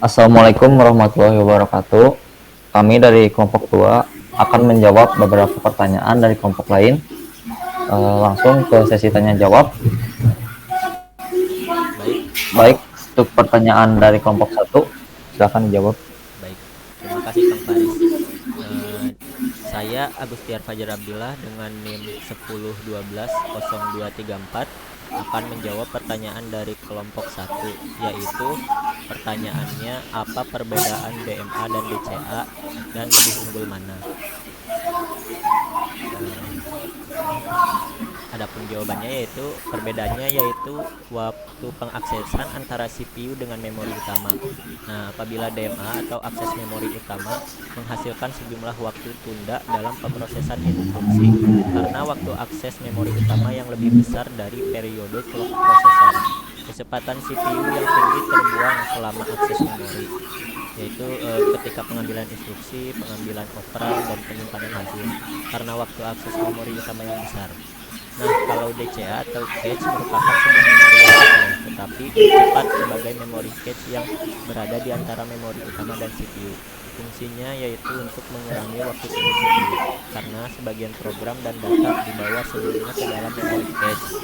Assalamualaikum warahmatullahi wabarakatuh. Kami dari kelompok 2 akan menjawab beberapa pertanyaan dari kelompok lain. Langsung ke sesi tanya jawab. Baik, Baik, untuk pertanyaan dari kelompok 1, silakan dijawab. baik. Terima kasih Kang Faris. Eh, saya Agustiar Fajar Abdillah dengan NIM 1012023 akan menjawab pertanyaan dari kelompok satu, yaitu pertanyaannya apa perbedaan DMA dan DCA dan lebih unggul mana? Eh, Adapun jawabannya yaitu perbedaannya yaitu waktu pengaksesan antara CPU dengan memori utama. Nah, apabila DMA atau akses memori utama menghasilkan sejumlah waktu tunda dalam pemrosesan instruksi karena waktu akses memori utama yang lebih besar dari periode clock prosesor. Kecepatan CPU yang tinggi terbuang selama akses memori, yaitu ketika pengambilan instruksi, pengambilan operan, dan penyimpanan hasil karena waktu akses memori utama yang besar. Nah, kalau DCA atau cache merupakan sebuah memori yang kecil, tetapi cepat sebagai memori cache yang berada di antara memori utama dan CPU. Fungsinya yaitu untuk mengurangi waktu tunggu CPU, karena sebagian program dan data dibawa sebelumnya ke dalam memori cache.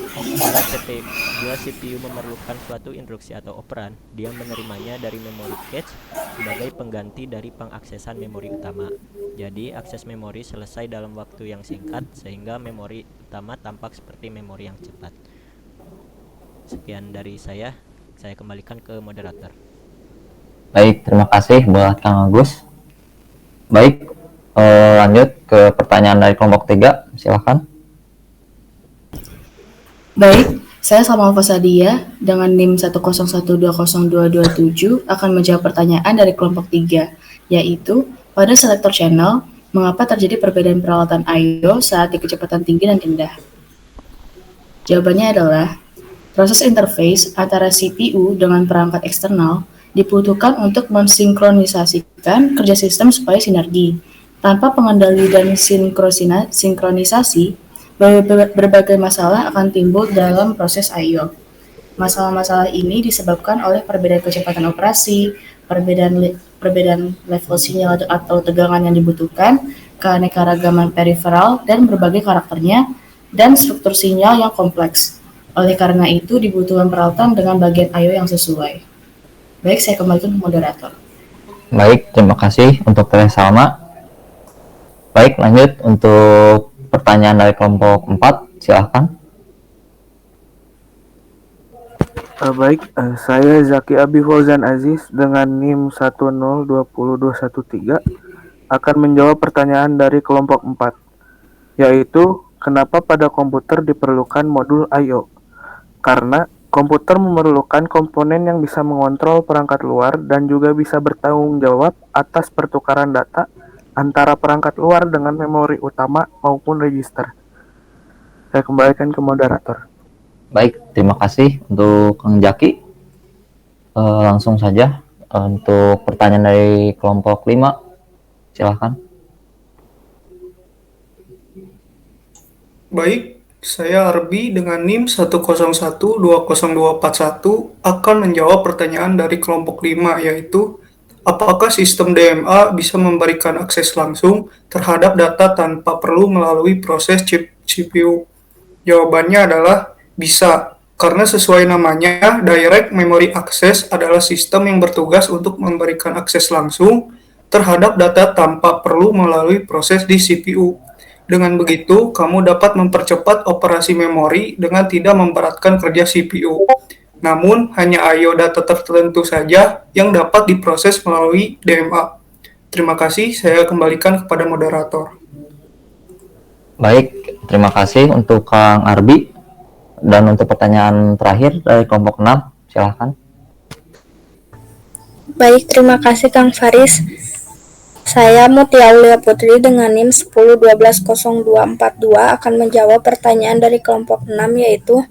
Bila CPU memerlukan suatu instruksi atau operan, dia menerimanya dari memori cache sebagai pengganti dari pengaksesan memori utama. Jadi, akses memori selesai dalam waktu yang singkat sehingga memori utama tampak seperti memori yang cepat. Sekian dari saya kembalikan ke moderator. Baik, terima kasih buat Kang Agus. Baik, lanjut ke pertanyaan dari kelompok 3, silakan. Baik, saya Salma Fasadia dengan NIM 101202227 akan menjawab pertanyaan dari kelompok 3, yaitu pada selektor channel, mengapa terjadi perbedaan peralatan I/O saat di kecepatan tinggi dan rendah? Jawabannya adalah proses interface antara CPU dengan perangkat eksternal dibutuhkan untuk mensinkronisasikan kerja sistem supaya sinergi. Tanpa pengendali dan sinkronisasi, berbagai masalah akan timbul dalam proses I/O. Masalah-masalah ini disebabkan oleh perbedaan kecepatan operasi, perbedaan level sinyal atau tegangan yang dibutuhkan, keanekaragaman periferal dan berbagai karakternya, dan struktur sinyal yang kompleks. Oleh karena itu, dibutuhkan peralatan dengan bagian I/O yang sesuai. Baik, saya kembalikan ke moderator. Baik, terima kasih untuk Teh Salma. Baik, lanjut untuk pertanyaan dari kelompok 4, silakan. Saya Zaki Abi Fauzan Aziz dengan NIM 1020213 akan menjawab pertanyaan dari kelompok 4, yaitu kenapa pada komputer diperlukan modul I/O? Karena komputer memerlukan komponen yang bisa mengontrol perangkat luar dan juga bisa bertanggung jawab atas pertukaran data antara perangkat luar dengan memori utama maupun register. Saya kembalikan ke moderator. Baik, terima kasih untuk Kang Jaki. Langsung saja untuk pertanyaan dari kelompok 5, silahkan. Baik, saya Arbi dengan NIM 101202241 akan menjawab pertanyaan dari kelompok 5, yaitu apakah sistem DMA bisa memberikan akses langsung terhadap data tanpa perlu melalui proses chip CPU? Jawabannya adalah bisa, karena sesuai namanya, Direct Memory Access adalah sistem yang bertugas untuk memberikan akses langsung terhadap data tanpa perlu melalui proses di CPU. Dengan begitu, kamu dapat mempercepat operasi memori dengan tidak memberatkan kerja CPU. Namun, hanya I/O data tertentu saja yang dapat diproses melalui DMA. Terima kasih, saya kembalikan kepada moderator. Baik, terima kasih untuk Kang Arbi. Dan untuk pertanyaan terakhir dari kelompok 6, silahkan. Baik, terima kasih Kang Faris. Saya Mutia Aulia Putri dengan NIM 101202242 akan menjawab pertanyaan dari kelompok 6, yaitu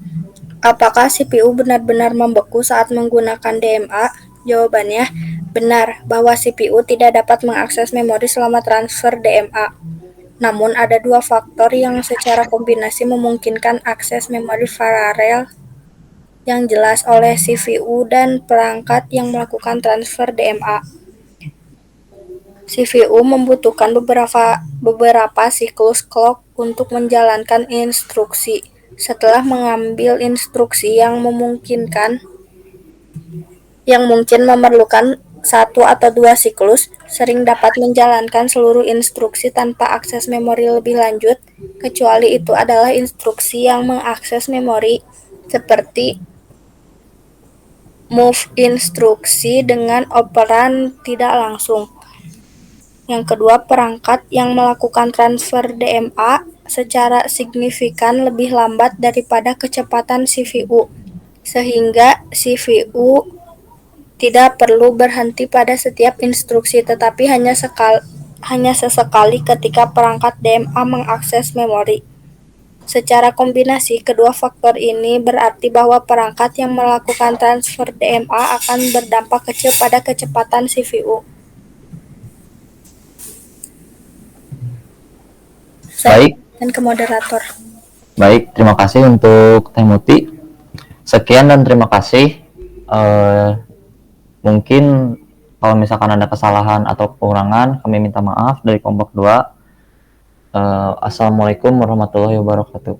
apakah CPU benar-benar membeku saat menggunakan DMA? Jawabannya, benar bahwa CPU tidak dapat mengakses memori selama transfer DMA. Namun ada dua faktor yang secara kombinasi memungkinkan akses memori paralel yang jelas oleh CPU dan perangkat yang melakukan transfer DMA. CPU membutuhkan beberapa siklus clock untuk menjalankan instruksi. Setelah mengambil instruksi yang mungkin memerlukan 1 atau 2 siklus, sering dapat menjalankan seluruh instruksi tanpa akses memori lebih lanjut, kecuali itu adalah instruksi yang mengakses memori, seperti move instruksi dengan operan tidak langsung. Yang kedua, perangkat yang melakukan transfer DMA secara signifikan lebih lambat daripada kecepatan CPU, sehingga CPU tidak perlu berhenti pada setiap instruksi, tetapi hanya sesekali ketika perangkat DMA mengakses memori. Secara kombinasi, kedua faktor ini berarti bahwa perangkat yang melakukan transfer DMA akan berdampak kecil pada kecepatan CPU. Baik, Dan ke moderator. baik, terima kasih untuk Teh Muti. Sekian dan terima kasih. Mungkin kalau misalkan ada kesalahan atau kekurangan, kami minta maaf dari kelompok 2. Assalamualaikum warahmatullahi wabarakatuh.